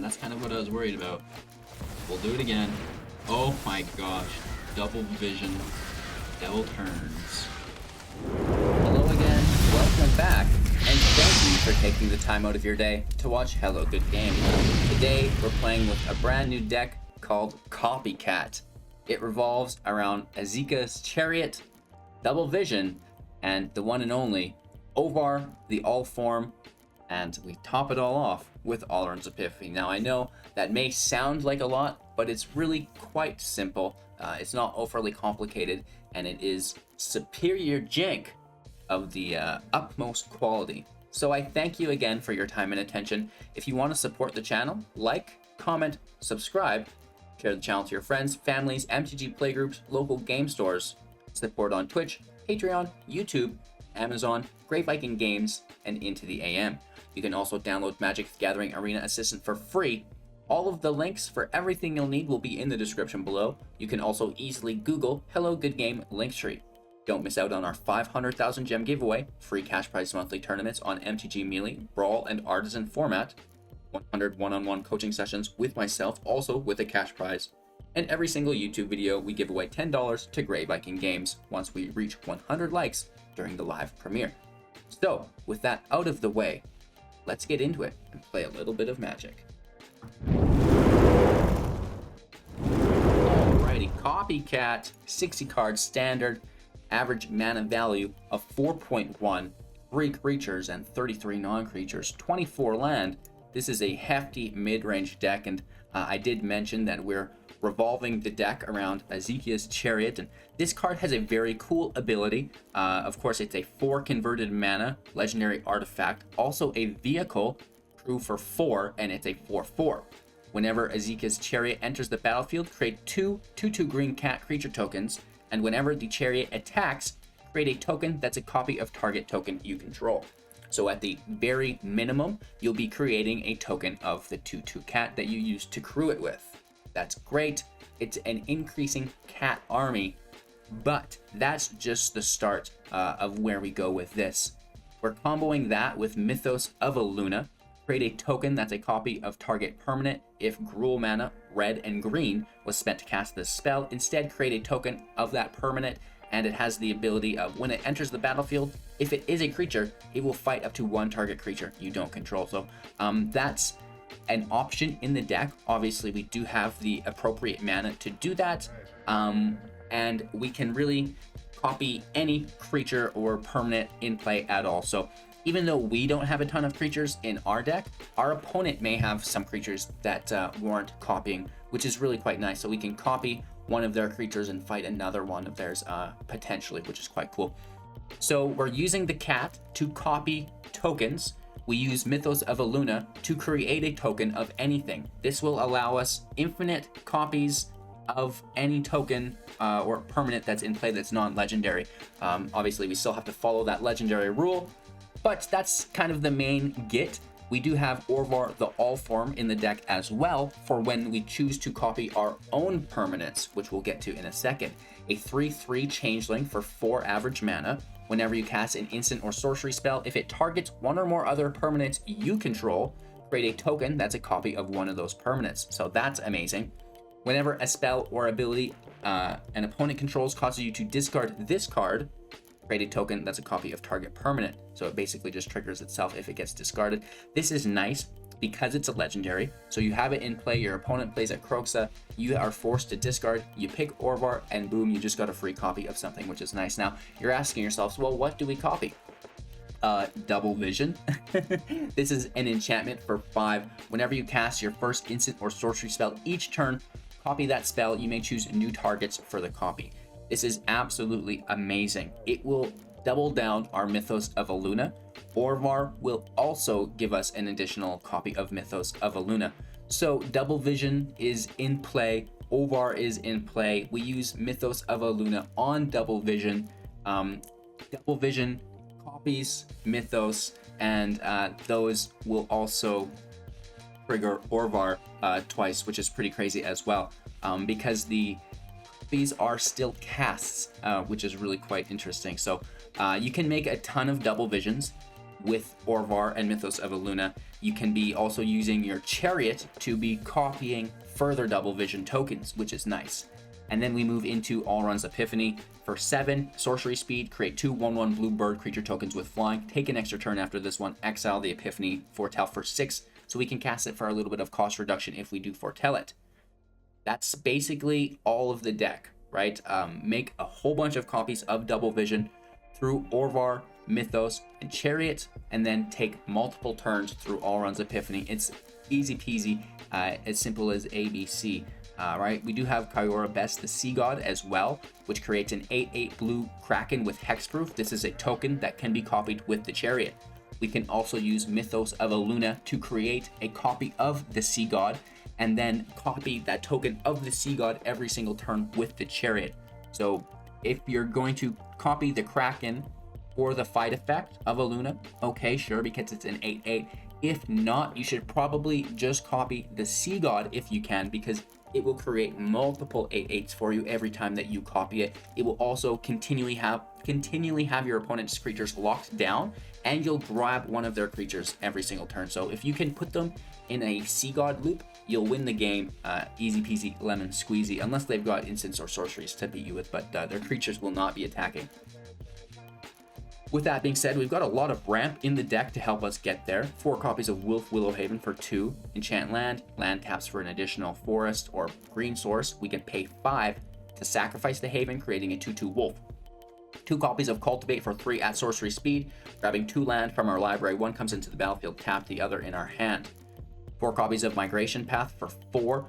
That's kind of what I was worried about. We'll do it again. Oh my gosh. Double vision. Double turns. Hello again, welcome back, and thank you for taking the time out of your day to watch Hello Good Game. Today, we're playing with a brand new deck called Copycat. It revolves around Esikas Chariot, Double Vision, and the one and only Orvar, the All Form, and we top it all off with Alrund's Epiphany. Now, I know that may sound like a lot, but it's really quite simple. It's not overly complicated, and it is superior jank of the utmost quality. So I thank you again for your time and attention. If you want to support the channel, like, comment, subscribe, share the channel to your friends, families, MTG playgroups, local game stores, support on Twitch, Patreon, YouTube, Amazon, Great Viking Games, and Into the AM. You can also download Magic the Gathering Arena Assistant for free. All of the links for everything you'll need will be in the description below. You can also easily Google Hello Good Game Linktree. Don't miss out on our 500,000 gem giveaway, free cash prize monthly tournaments on MTG Melee, Brawl, and Artisan format, 100 one-on-one coaching sessions with myself, also with a cash prize. And every single YouTube video, we give away $10 to Great Viking Games once we reach 100 likes during the live premiere. So, with that out of the way, let's get into it and play a little bit of Magic. Alrighty, Copycat, 60 card standard, average mana value of 4.1, 3 creatures and 33 non-creatures, 24 land. This is a hefty mid-range deck, and I did mention that we're revolving the deck around Esikas Chariot, and this card has a very cool ability. Of course, it's a 4 converted mana legendary artifact, also a vehicle, true for 4, and it's a 4/4. Whenever Esikas Chariot enters the battlefield, create 2 2/2 green cat creature tokens, and whenever the chariot attacks, create a token that's a copy of target token you control. So at the very minimum, you'll be creating a token of the 2/2 cat that you use to crew it with. That's great. It's an increasing cat army, but that's just the start of where we go with this. We're comboing that with Mythos of Illuna. Create a token that's a copy of target permanent if Gruul mana, red and green, was spent to cast this spell. Instead, create a token of that permanent, and it has the ability of when it enters the battlefield, if it is a creature, it will fight up to 1 target creature you don't control. So that's an option in the deck. Obviously, we do have the appropriate mana to do that, and we can really copy any creature or permanent in play at all. So even though we don't have a ton of creatures in our deck, our opponent may have some creatures that warrant copying, which is really quite nice. So we can copy one of their creatures and fight another one of theirs potentially, which is quite cool. So we're using the cat to copy tokens. We use Mythos of Illuna to create a token of anything. This will allow us infinite copies of any token or permanent that's in play that's non-legendary. Obviously, we still have to follow that legendary rule, but that's kind of the main git. We do have Orvar the All Form in the deck as well for when we choose to copy our own permanents, which we'll get to in a second. A 3/3 changeling for 4 average mana. Whenever you cast an instant or sorcery spell, if it targets 1 or more other permanents you control, create a token that's a copy of one of those permanents. So that's amazing. Whenever a spell or ability an opponent controls causes you to discard this card, create a token that's a copy of target permanent. So it basically just triggers itself if it gets discarded. This is nice because it's a legendary. So you have it in play, your opponent plays at Croxa, you are forced to discard, you pick Orvar, and boom, you just got a free copy of something, which is nice. Now, you're asking yourselves, well, what do we copy? Double Vision. This is an enchantment for 5. Whenever you cast your first instant or sorcery spell each turn, copy that spell. You may choose new targets for the copy. This is absolutely amazing. It will double down our Mythos of Illuna. Orvar will also give us an additional copy of Mythos of Illuna. So Double Vision is in play. Orvar is in play. We use Mythos of Illuna on Double Vision. Double Vision copies Mythos, and those will also trigger Orvar twice, which is pretty crazy as well, because these are still casts, which is really quite interesting. So you can make a ton of Double Visions. with Orvar and Mythos of Illuna. You can be also using your Chariot to be copying further double vision tokens, which is nice. And then we move into Alrund's Epiphany. For 7 sorcery speed, create 2 1/1 blue bird creature tokens with flying. Take an extra turn after this one. Exile the Epiphany foretell for 6, so we can cast it for a little bit of cost reduction if we do foretell it. That's basically all of the deck, right? Make a whole bunch of copies of double vision through Orvar, Mythos, and Chariot, and then take multiple turns through Alrund's Epiphany. It's easy peasy, as simple as ABC. Right, we do have Kiora Best, the Sea God, as well, which creates an 8/8 blue Kraken with hexproof. This is a token that can be copied with the Chariot. We can also use Mythos of Illuna to create a copy of the Sea God, and then copy that token of the Sea God every single turn with the Chariot. So if you're going to copy the Kraken for the fight effect of Illuna, okay, sure, because it's an 8/8. If not, you should probably just copy the Sea God if you can, because it will create multiple 8/8s for you every time that you copy it. It will also continually have your opponent's creatures locked down, and you'll grab one of their creatures every single turn. So if you can put them in a Sea God loop, you'll win the game easy peasy lemon squeezy, unless they've got instants or sorceries to beat you with, but their creatures will not be attacking. With that being said, we've got a lot of ramp in the deck to help us get there. 4 copies of Wolfwillow Haven for 2. Enchant land taps for an additional forest or green source. We can pay 5 to sacrifice the Haven, creating a 2/2 wolf. 2 copies of Cultivate for 3 at sorcery speed, grabbing 2 land from our library. 1 comes into the battlefield tapped, the other in our hand. 4 copies of Migration Path for 4.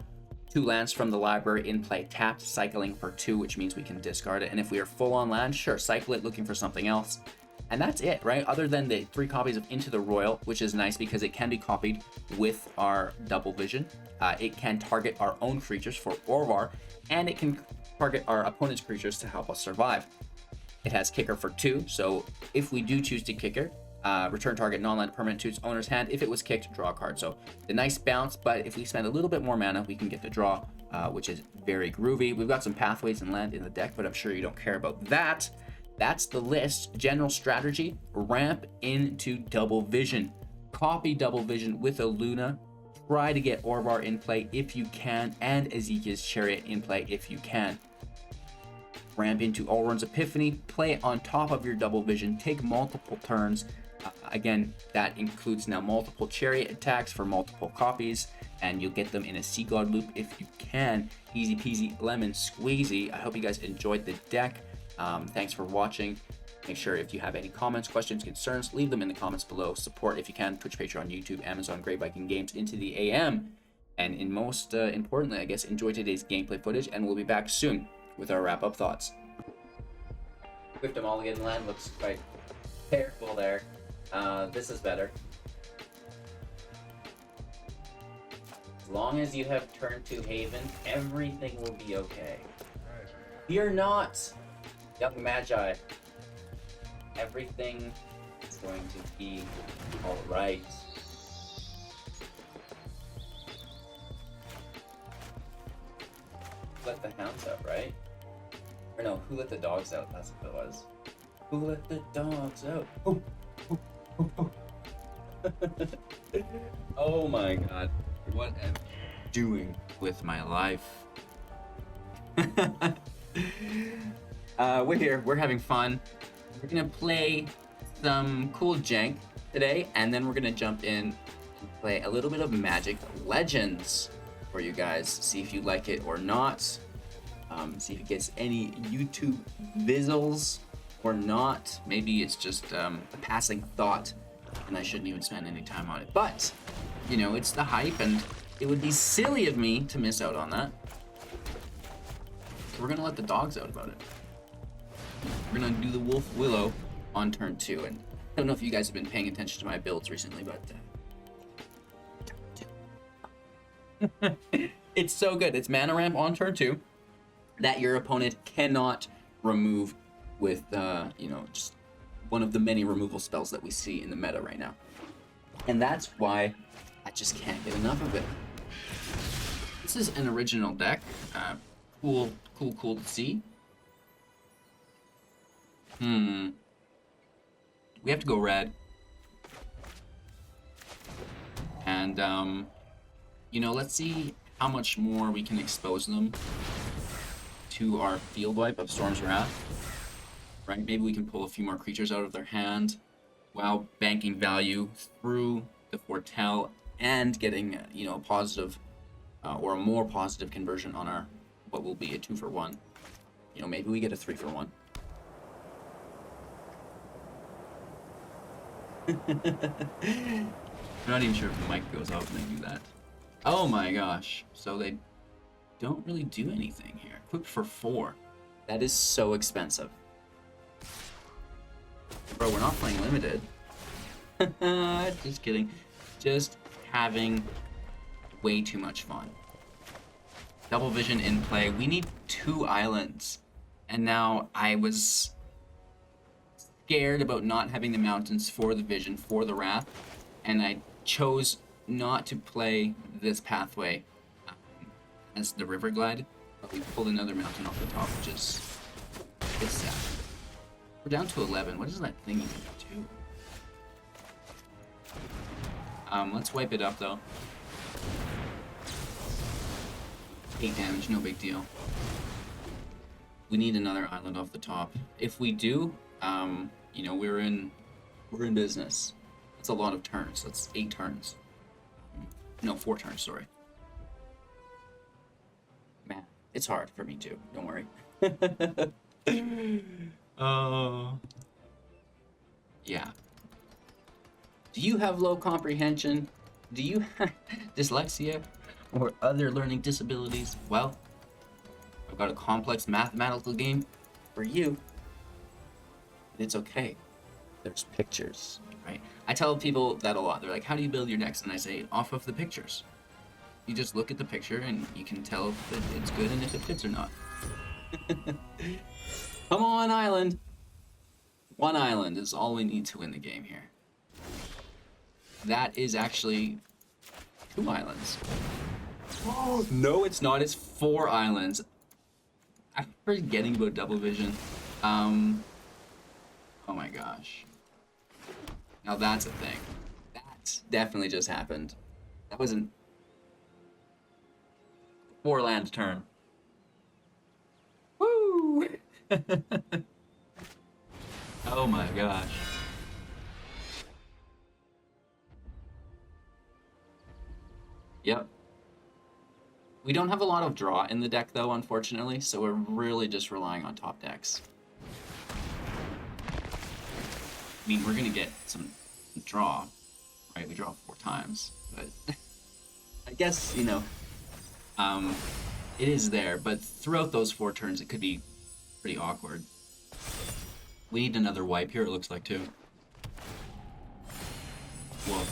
2 lands from the library in play tapped, cycling for 2, which means we can discard it. And if we are full on land, sure, cycle it looking for something else. And that's it, right? Other than the 3 copies of Into the Roil, which is nice because it can be copied with our double vision. It can target our own creatures for Orvar, and it can target our opponent's creatures to help us survive. It has kicker for 2, so if we do choose to kicker, return target non-land permanent to its owner's hand. If it was kicked, draw a card. So the nice bounce, but if we spend a little bit more mana, we can get the draw, which is very groovy. We've got some pathways and land in the deck, but I'm sure you don't care about that. That's the list. General strategy, ramp into double vision. Copy double vision with Illuna. Try to get Orvar in play if you can, and Esika's Chariot in play if you can. Ramp into Alrund's Epiphany. Play it on top of your double vision. Take multiple turns. Again, that includes now multiple Chariot attacks for multiple copies, and you'll get them in a Sea God loop if you can. Easy peasy lemon squeezy. I hope you guys enjoyed the deck. Thanks for watching. Make sure if you have any comments, questions, concerns, leave them in the comments below. Support if you can, Twitch, Patreon, YouTube, Amazon, Great Viking Games, Into the AM. And in most importantly, I guess, enjoy today's gameplay footage, and we'll be back soon with our wrap-up thoughts. Swift Mulligan land looks quite careful there. This is better. As long as you have turned to Haven, everything will be okay. Fear not, young Magi. Everything is going to be alright. Let the hounds out, right? Or no, who let the dogs out? That's what it was. Who let the dogs out? Oh, oh, oh, oh. Oh my god. What am I doing with my life? We're here. We're having fun. We're gonna play some cool jank today, and then we're gonna jump in and play a little bit of Magic Legends for you guys. See if you like it or not. See if it gets any YouTube visuals or not. Maybe it's just a passing thought, and I shouldn't even spend any time on it. But, you know, it's the hype, and it would be silly of me to miss out on that. So we're gonna let the dogs out about it. We're gonna do the Wolfwillow on turn 2, and I don't know if you guys have been paying attention to my builds recently, but it's so good. It's mana ramp on turn 2 that your opponent cannot remove with, you know, just one of the many removal spells that we see in the meta right now. And that's why I just can't get enough of it. This is an original deck. Cool to see. We have to go red. And, you know, let's see how much more we can expose them to our field wipe of Storm's Wrath. Right? Maybe we can pull a few more creatures out of their hand while banking value through the Foretell and getting, you know, a positive or a more positive conversion on our what will be a 2-for-1. You know, maybe we get a 3-for-1. I'm not even sure if the mic goes off when they do that. Oh my gosh. So they don't really do anything here. Equipped for 4. That is so expensive. Bro, we're not playing limited. Just kidding. Just having way too much fun. Double vision in play. We need 2 islands. And now I was scared about not having the mountains for the vision, for the wrath. And I chose not to play this pathway as the Riverglide. But we pulled another mountain off the top, which is sad. We're down to 11. What is that thing even do? Let's wipe it up though. 8 damage, no big deal. We need another island off the top. If we do, you know, we're in business. That's a lot of turns. That's 8 turns. No, 4 turns, sorry. Man, it's hard for me too. Don't worry. Yeah. Do you have low comprehension? Do you have dyslexia or other learning disabilities? Well, I've got a complex mathematical game for you. And it's okay. There's pictures, right? I tell people that a lot. They're like, how do you build your decks? And I say, off of the pictures. You just look at the picture and you can tell if it's good and if it fits or not. Come on, island. 1 island is all we need to win the game here. That is actually 2 islands. Oh, no, it's not. It's 4 islands. I'm forgetting about double vision. Oh my gosh. Now that's a thing. That definitely just happened. That wasn't 4 land turn. Woo! Oh my gosh. Yep. We don't have a lot of draw in the deck though, unfortunately, so we're really just relying on top decks. I mean, we're gonna get some draw, right? We draw 4 times, but I guess, you know, it is there, but throughout those 4 turns, it could be pretty awkward. We need another wipe here, it looks like, too. Whoa.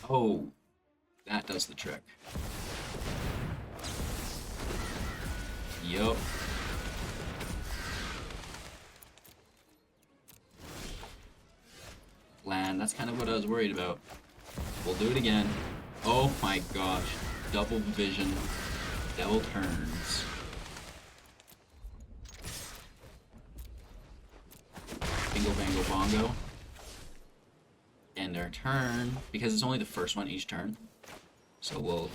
Oh, that does the trick. Yup. Land, that's kind of what I was worried about. We'll do it again. Oh my gosh. Double vision. Double turns. Bingo, bango, bongo. End our turn, because it's only the first one each turn. So we'll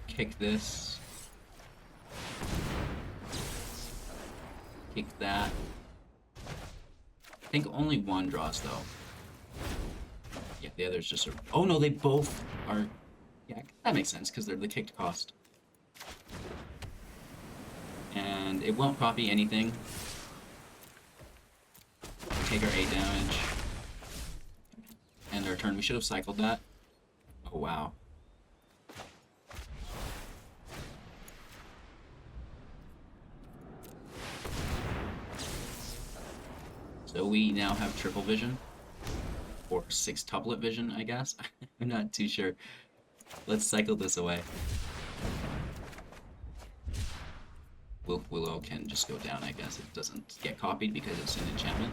kick this. Kick that. I think only 1 draws though. Yeah, the other's just a... Oh no, they both are... Yeah, that makes sense, because they're the kicked cost. And it won't copy anything. Take our 8 damage. End our turn. We should have cycled that. Oh, wow. So we now have triple vision. Or 6-tuplet vision, I guess. I'm not too sure. Let's cycle this away. Wolfwillow can just go down, I guess. It doesn't get copied because it's an enchantment.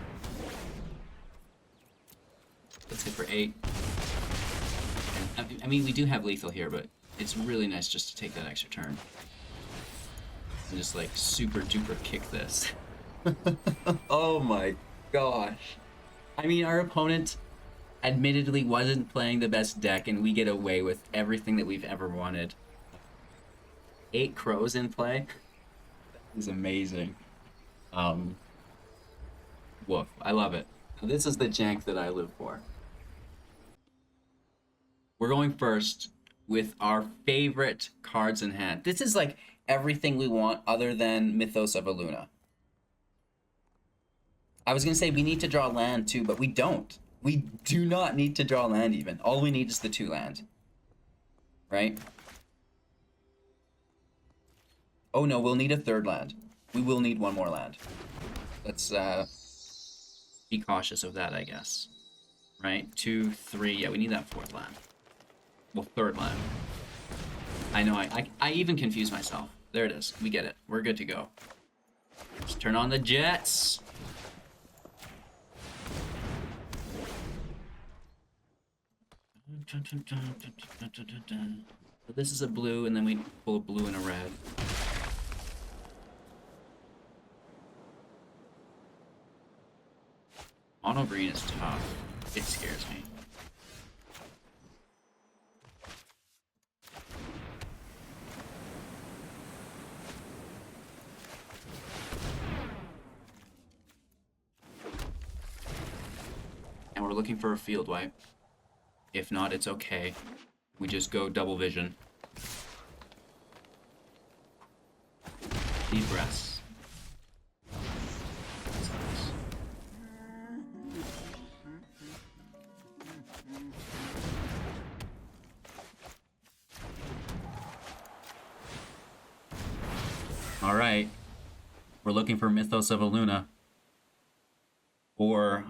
Let's hit for 8. And, I mean, we do have lethal here, but it's really nice just to take that extra turn. And just, like, super duper kick this. Oh my gosh. I mean, our opponent admittedly wasn't playing the best deck, and we get away with everything that we've ever wanted. 8 crows in play. That is amazing. Woof. I love it. This is the jank that I live for. We're going first with our favorite cards in hand. This is like everything we want other than Mythos of Illuna. I was going to say we need to draw land too, but we don't. We do not need to draw land even. All we need is the 2 land. Right? Oh no, we'll need a 3rd land. We will need 1 more land. Let's be cautious of that, I guess. Right? 2, 3. Yeah, we need that 4th land. Well, 3rd land. I know, I even confuse myself. There it is. We get it. We're good to go. Let's turn on the jets. So this is a blue, and then we pull a blue and a red. Mono green is tough. It scares me. And we're looking for a field wipe. If not, it's okay. We just go double vision. Deep breaths. All right. We're looking for Mythos of Illuna. Or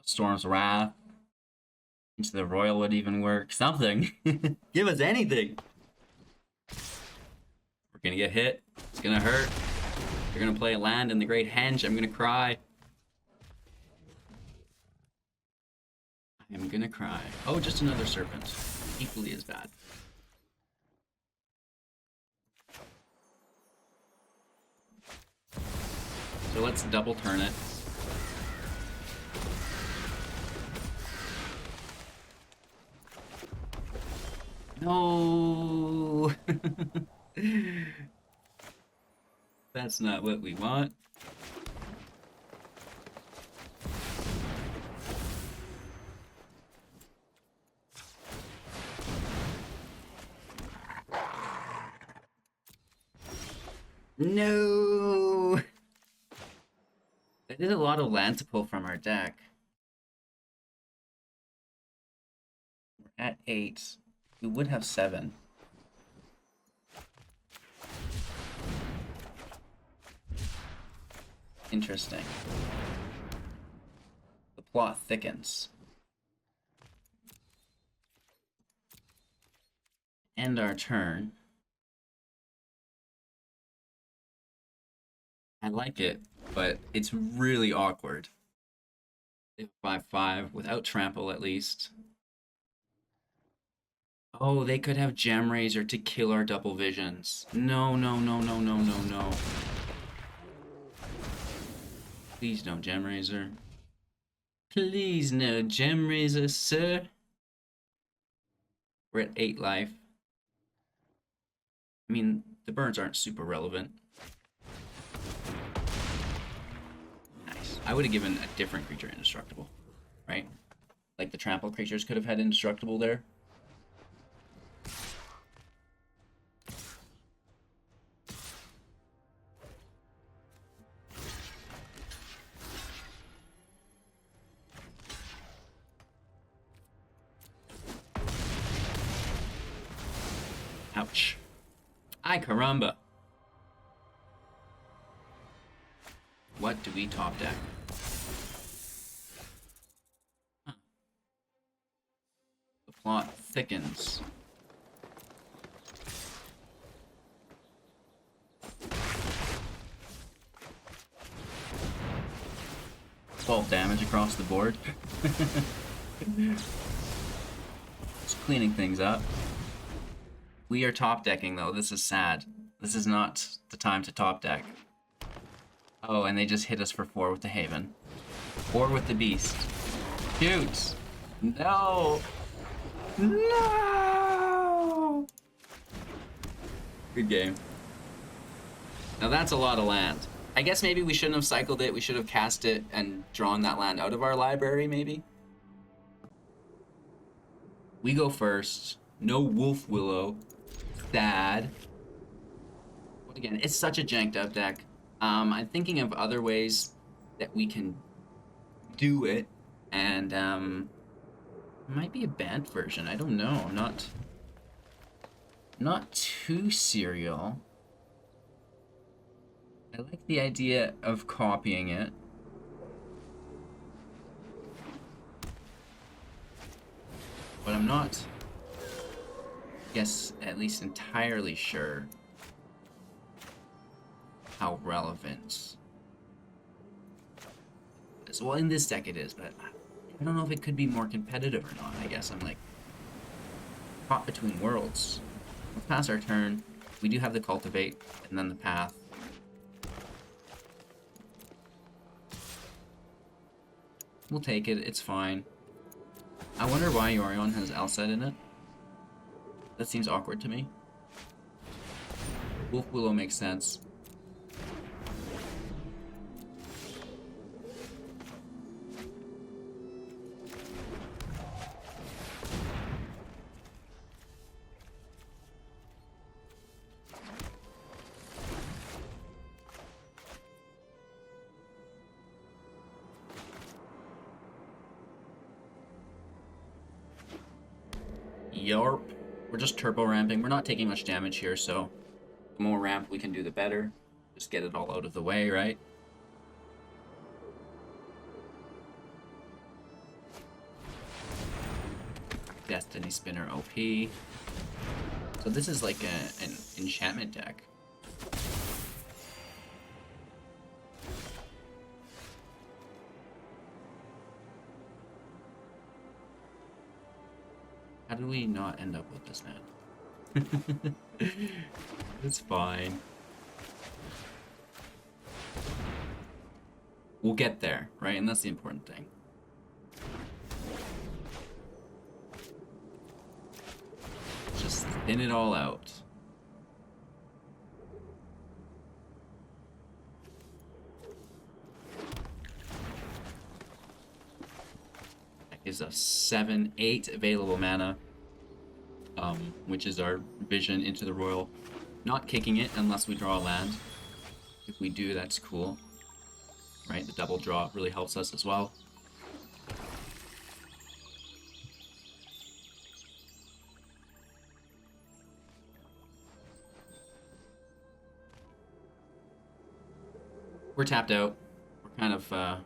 Storm's Wrath. Into the Roil would even work. Something. Give us anything. We're gonna get hit. It's gonna hurt. You're gonna play a land in the Great Henge. I'm gonna cry. I'm gonna cry. Oh, just another serpent. Equally as bad. So let's double turn it. No. That's not what we want. No. That is a lot of land to pull from our deck. We're at 8. We would have 7. Interesting. The plot thickens. End our turn. I like it, but it's really awkward. 5/5 without trample at least. Oh, they could have Gem Razor to kill our double visions. No, no, no, no, no, no, no. Please no Gem Razor. Please no Gem Razor, sir. We're at 8 life. I mean, the burns aren't super relevant. Nice. I would have given a different creature indestructible, right? Like the trample creatures could have had indestructible there. Ouch. Ay caramba. What do we top deck? Huh. The plot thickens. Damage across the board. Just cleaning things up. We are top decking though. This is sad. This is not the time to top deck. Oh, and they just hit us for 4 with the Haven. 4 with the Beast. Shoot! No! No! Good game. Now that's a lot of land. I guess maybe we shouldn't have cycled it. We should have cast it and drawn that land out of our library, maybe? We go first. No Wolfwillow. Sad. But again, it's such a janked up deck. I'm thinking of other ways that we can do it, and might be a banned version. I don't know. Not too serial. I like the idea of copying it. But I'm not, I guess, at least entirely sure how relevant. Well, in this deck it is, but I don't know if it could be more competitive or not. I guess I'm like caught between worlds. Let's pass our turn. We do have the Cultivate and then the Path. We'll take it, it's fine. I wonder why Yorion has Alset in it. That seems awkward to me. Wolfwillow makes sense. Yarp. We're just turbo ramping. We're not taking much damage here, so the more ramp we can do, the better. Just get it all out of the way, right? Destiny Spinner OP. So this is like an enchantment deck. How did we not end up with this man? It's fine. We'll get there, right? And that's the important thing. Just thin it all out. Gives us 7-8 available mana, which is our vision into the Roil. Not kicking it unless we draw a land. If we do, that's cool. Right, the double draw really helps us as well. We're tapped out. We're kind of at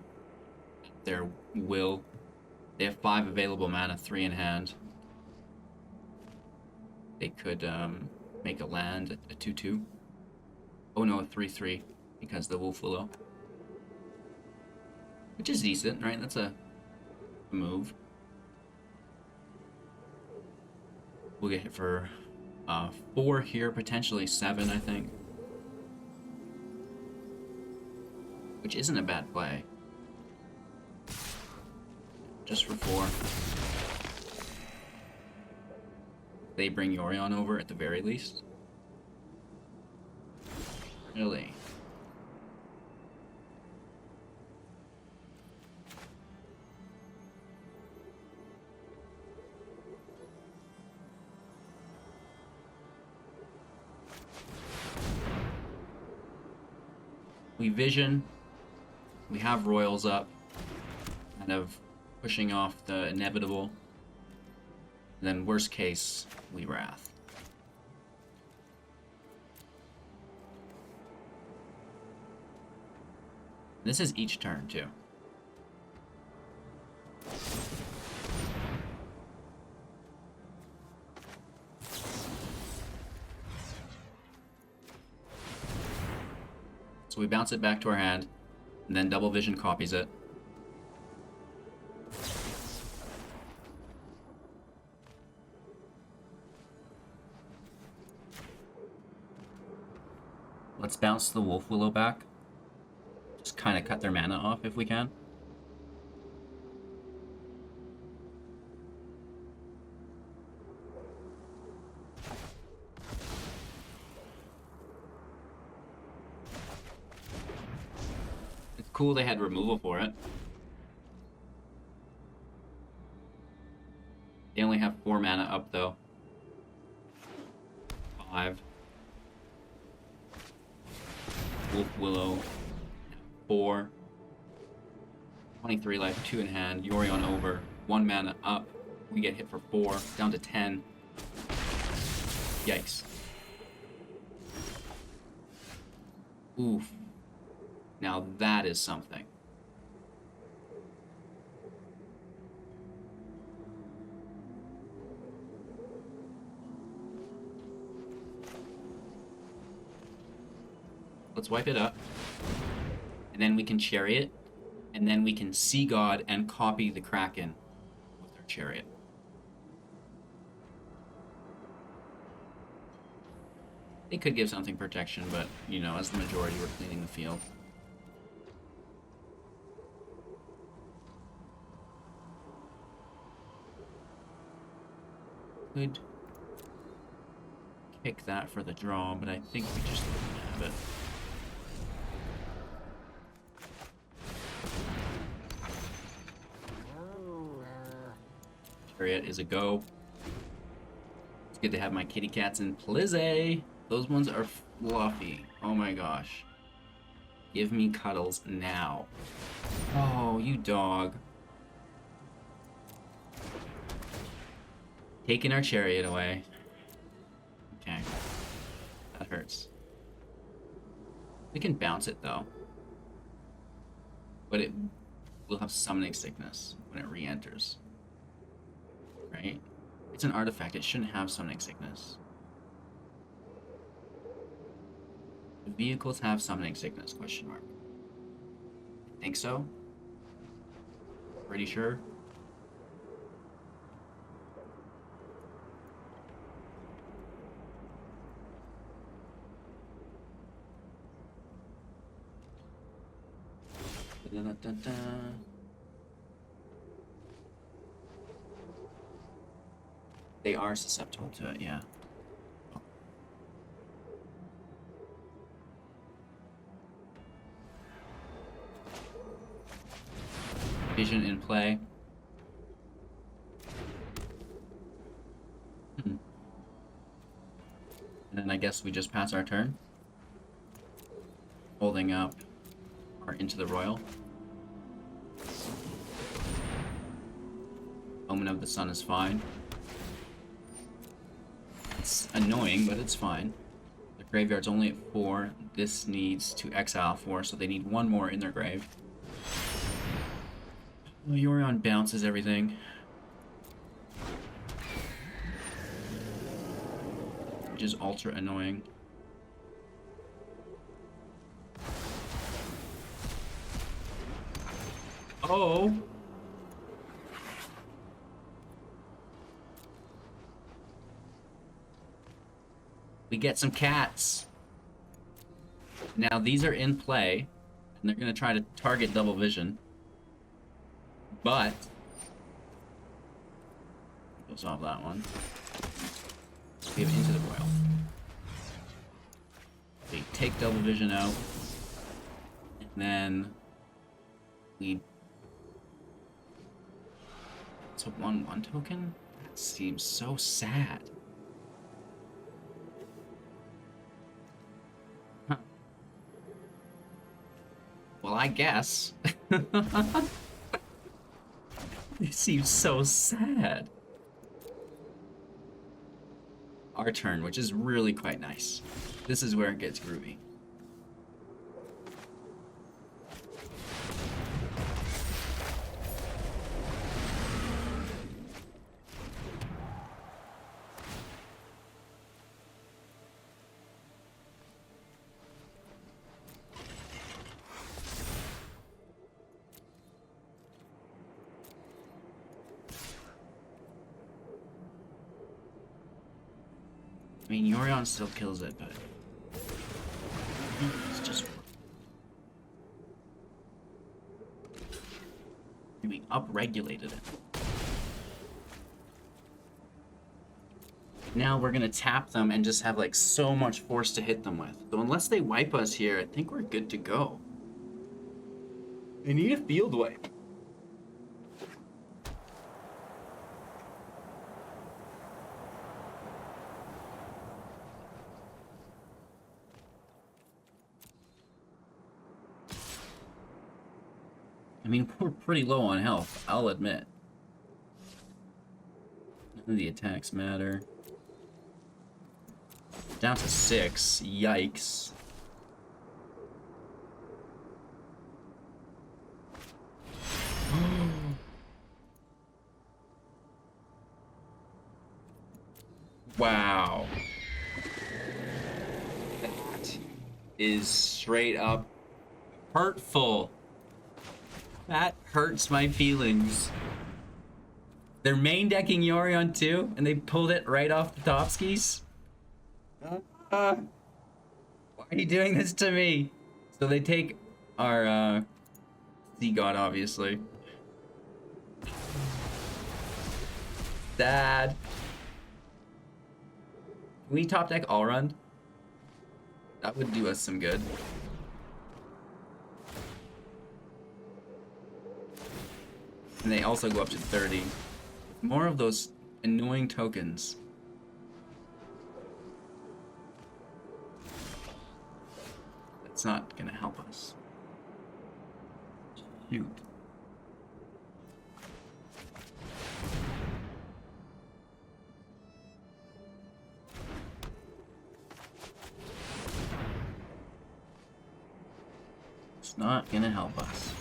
their will. They have 5 available mana, 3 in hand. They could make a land, a 2/2. Oh no, a 3/3, because the Wolfwillow. Which is decent, right? That's a move. We'll get hit for 4 here, potentially 7, I think. Which isn't a bad play. Just for 4. They bring Yorion over at the very least. Really? We vision. We have Royals up. Kind of pushing off the inevitable. And then worst case, we Wrath. This is each turn, too. So we bounce it back to our hand, and then Double Vision copies it. Let's bounce the Wolfwillow back. Just kind of cut their mana off if we can. Cool, they had removal for it. They only have 4 mana up, though. 5. Wolfwillow. 4. 23 life, 2 in hand. Yorion over. 1 mana up. We get hit for 4. Down to 10. Yikes. Oof. Now that is something. Let's wipe it up. And then we can Chariot. And then we can Sea God and copy the Kraken with our Chariot. They could give something protection, but, you know, as the majority, we're cleaning the field. Could kick that for the draw, but I think we just have it. Chariot is a go. It's good to have my kitty cats in Plizze. Those ones are fluffy. Oh my gosh. Give me cuddles now. Oh, you dog. Taking our Chariot away. Okay. That hurts. We can bounce it though. But it will have summoning sickness when it re-enters. Right? It's an artifact. It shouldn't have summoning sickness. Do vehicles have summoning sickness? Question mark. I think so. Pretty sure. Da-da-da-da. They are susceptible to it, yeah. Vision in play. And then I guess we just pass our turn. Holding up our Into the Roil. Omen of the Sun is fine. It's annoying, but it's fine. The graveyard's only at 4. This needs to exile 4, so they need 1 more in their grave. Well, Yorion bounces everything. Which is ultra annoying. Oh! We get some cats. Now these are in play, and they're gonna try to target double vision. But we'll solve that one. We have Into the Roil. We take double vision out, and then we. It's a 1/1 token? That seems so sad. Huh. Well, I guess. It seems so sad. Our turn, which is really quite nice. This is where it gets groovy. I mean, Yorion still kills it, but it's just we upregulated it. Now we're gonna tap them and just have like so much force to hit them with. So unless they wipe us here, I think we're good to go. I need a field wipe. I mean, we're pretty low on health, I'll admit. None of the attacks matter. Down to 6. Yikes. Wow. That is straight up hurtful. That hurts my feelings. They're main decking Yorion too, and they pulled it right off the top skis. Why are you doing this to me? So they take our sea god, obviously. Sad. Can we top deck Alrund? That would do us some good. And they also go up to 30. More of those annoying tokens. That's not gonna help us. Shoot. It's not gonna help us.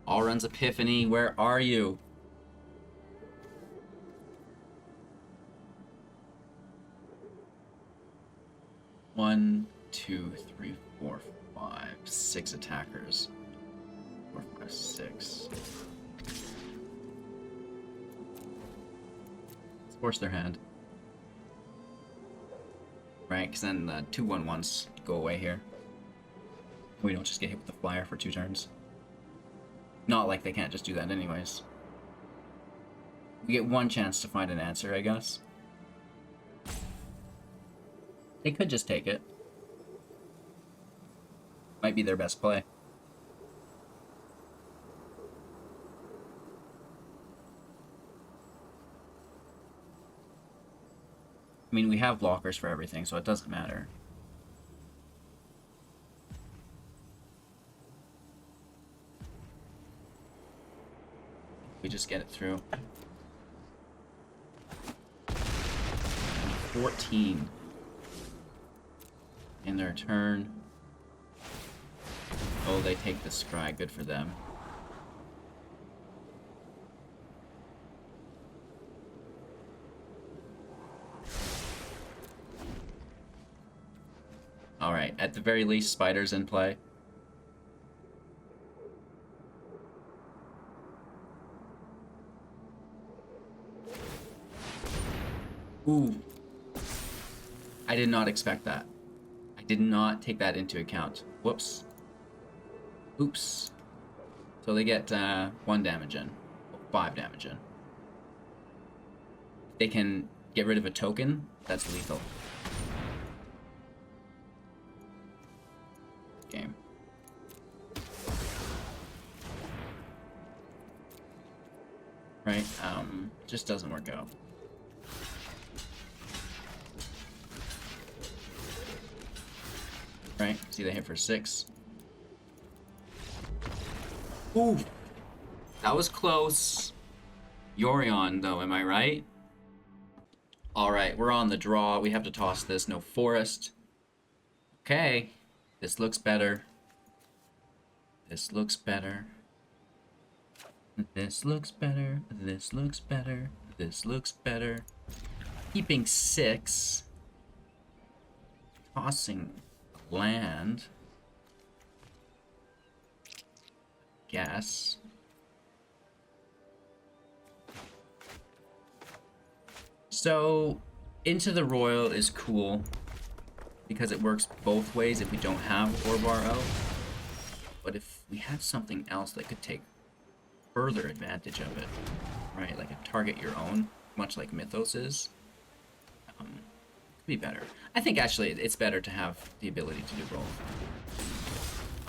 Alrund's Epiphany, where are you? One, two, three, four, five, 6 attackers. 4, 5, 6. Let's force their hand. Right, because then the 2/1/1s go away here. We don't just get hit with the flyer for 2 turns. Not like they can't just do that anyways. We get 1 chance to find an answer, I guess. They could just take it. Might be their best play. I mean, we have blockers for everything, so it doesn't matter. We just get it through. 14 in their turn. Oh, they take the scry. Good for them. Alright, at the very least, Spider's in play. Ooh. I did not expect that. I did not take that into account. Whoops. Oops. So they get 1 damage in. 5 damage in. They can get rid of a token. That's lethal. Game. Right? Just doesn't work out. Right? See, they hit for 6. Ooh! That was close. Yorion, though, am I right? Alright, we're on the draw. We have to toss this. No forest. Okay. This looks better. This looks better. This looks better. This looks better. This looks better. Keeping 6. Tossing land. Guess. So, Into the Roil is cool because it works both ways if we don't have Orvar out. But if we had something else that could take further advantage of it, right? Like a target your own, much like Mythos is, Be better. I think actually it's better to have the ability to do both.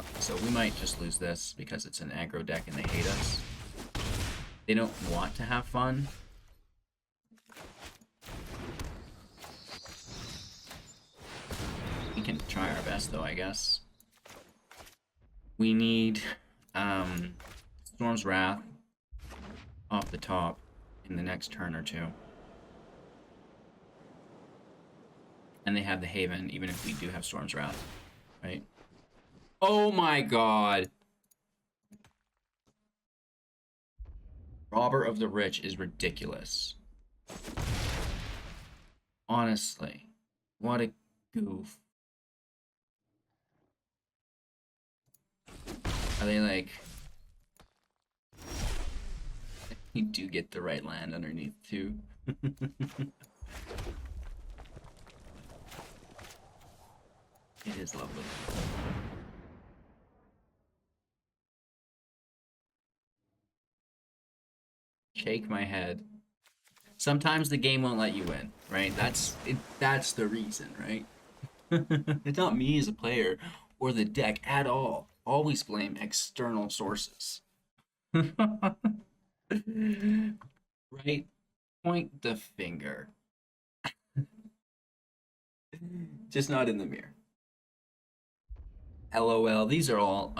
Okay, so we might just lose this because it's an aggro deck and they hate us. They don't want to have fun. We can try our best though, I guess. We need Storm's Wrath off the top in the next turn or two. And they have the Haven, even if we do have Storm's Wrath, right? Oh my god! Robber of the Rich is ridiculous. Honestly, what a goof. Are they like... You do get the right land underneath too. It is lovely. Shake my head. Sometimes the game won't let you win, right? That's the reason, right? It's not me as a player or the deck at all. Always blame external sources. Right? Point the finger. Just not in the mirror. LOL. These are all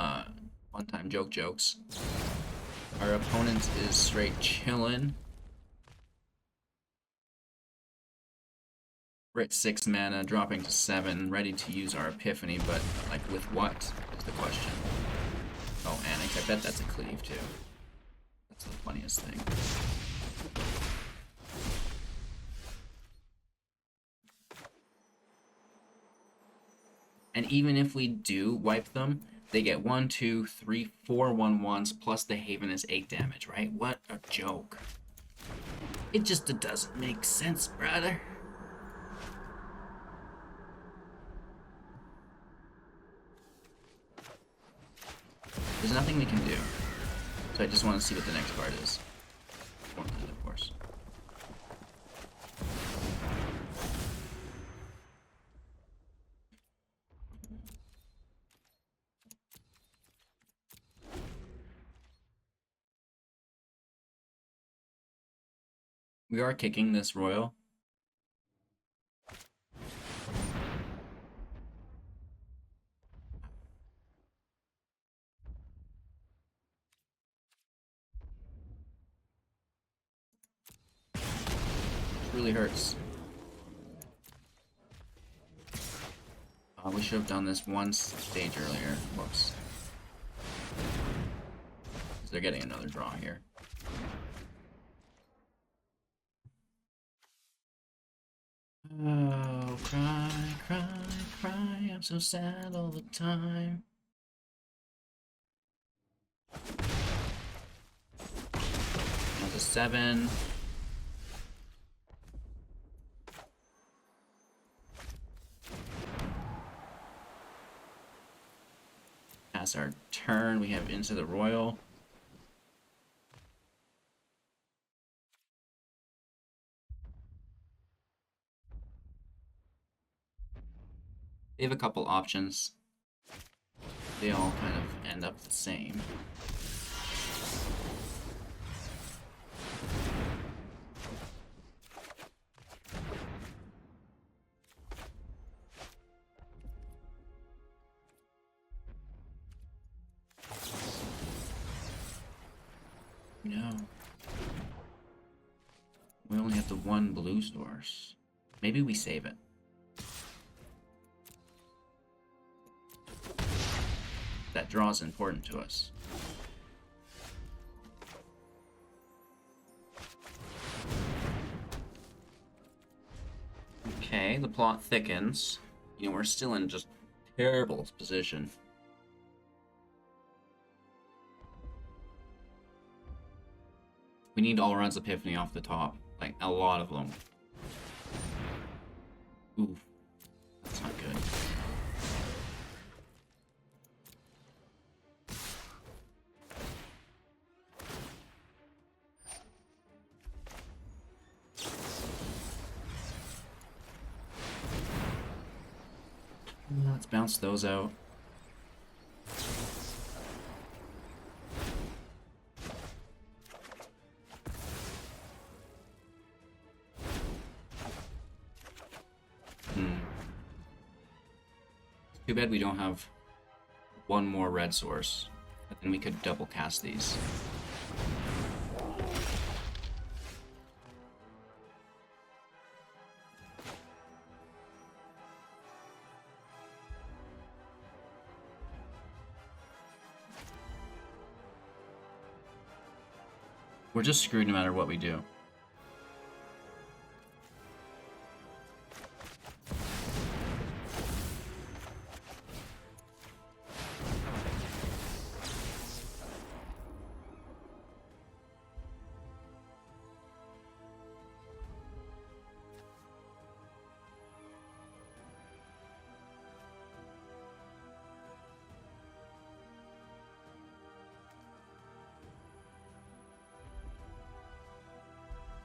one-time jokes. Our opponent is straight chillin'. We're at 6 mana, dropping to 7, ready to use our Epiphany, but like with what is the question? Oh, Annex. I bet that's a cleave too. That's the funniest thing. And even if we do wipe them, they get 1, 2, 3, 4 1/1s, plus the Haven is 8 damage, right? What a joke. It just doesn't make sense, brother. There's nothing we can do. So I just want to see what the next card is. Of course. We are kicking this Royal. Really hurts. We should have done this one stage earlier. Whoops. They're getting another draw here. Oh, cry, cry, cry. I'm so sad all the time. That's a 7. Pass our turn. We have Into the Roil. They have a couple options. They all kind of end up the same. No. We only have the one blue source. Maybe we save it. That draw is important to us. Okay, the plot thickens. You know, we're still in just terrible position. We need Alrund's Epiphany off the top. Like, a lot of them. Oof. That's not good. Let's bounce those out. Too bad we don't have one more red source, but then we could double cast these. We're just screwed no matter what we do.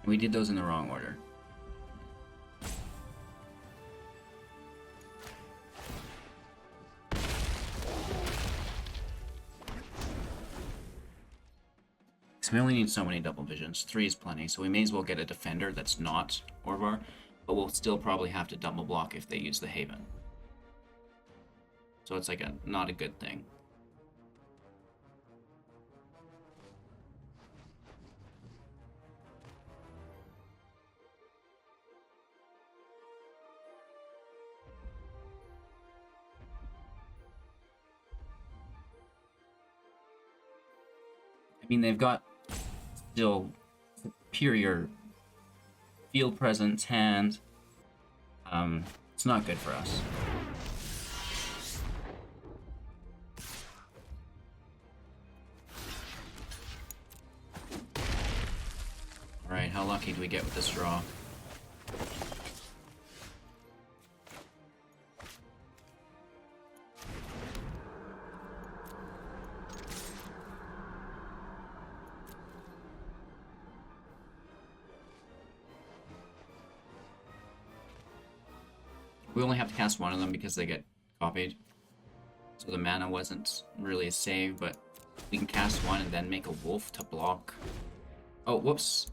We did those in the wrong order. So we only need so many double visions. 3 is plenty, so we may as well get a defender that's not Orvar, but we'll still probably have to double block if they use the Haven. So it's like not a good thing. I mean, they've got still superior field presence hand. It's not good for us. Alright, how lucky do we get with this draw? We only have to cast one of them because they get copied. So the mana wasn't really a save, but we can cast one and then make a wolf to block. Oh, whoops.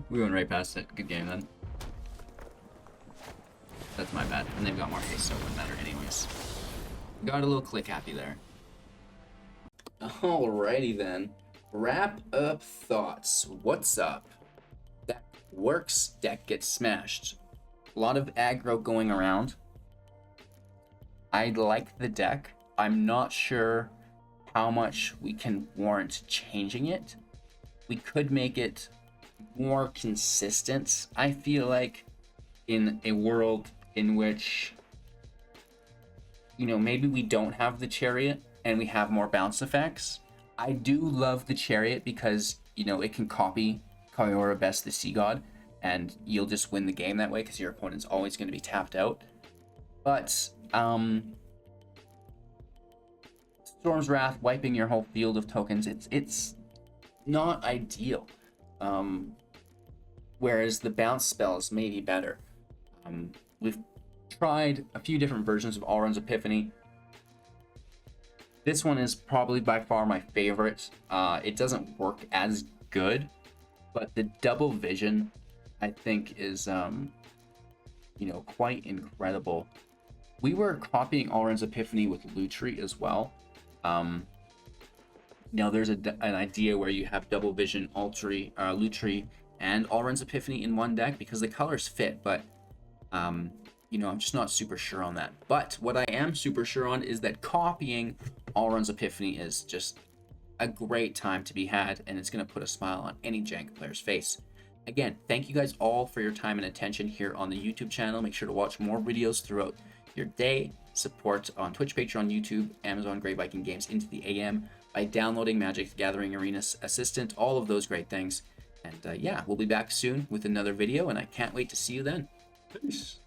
We went right past it. Good game then. That's my bad. And they've got more haste, so it wouldn't matter anyways. Got a little click happy there. Alrighty then. Wrap up thoughts. What's up? Deck works, deck gets smashed. A lot of aggro going around. I like the deck. I'm not sure how much we can warrant changing it. We could make it more consistent, I feel like, in a world in which, you know, maybe we don't have the Chariot and we have more bounce effects. I do love the Chariot because, you know, it can copy Kiora Best the Sea God, and you'll just win the game that way because your opponent's always going to be tapped out. But Storm's Wrath, wiping your whole field of tokens, it's not ideal. Whereas the bounce spells may be better. We've tried a few different versions of Alrund's Epiphany. This one is probably by far my favorite. It doesn't work as good, but the double vision, I think, is you know, quite incredible. We were copying Alrund's Epiphany with Lutri as well. Now there's an idea where you have double vision, Lutri, and Alrund's Epiphany in one deck because the colors fit, but you know, I'm just not super sure on that. But what I am super sure on is that copying Alrund's Epiphany is just a great time to be had, and it's going to put a smile on any Jank player's face. Again, thank you guys all for your time and attention here on the YouTube channel. Make sure to watch more videos throughout your day. Support on Twitch, Patreon, YouTube, Amazon, Great Viking Games, Into the AM, by downloading Magic the Gathering Arena Assistant, all of those great things. And yeah, we'll be back soon with another video, and I can't wait to see you then. Peace.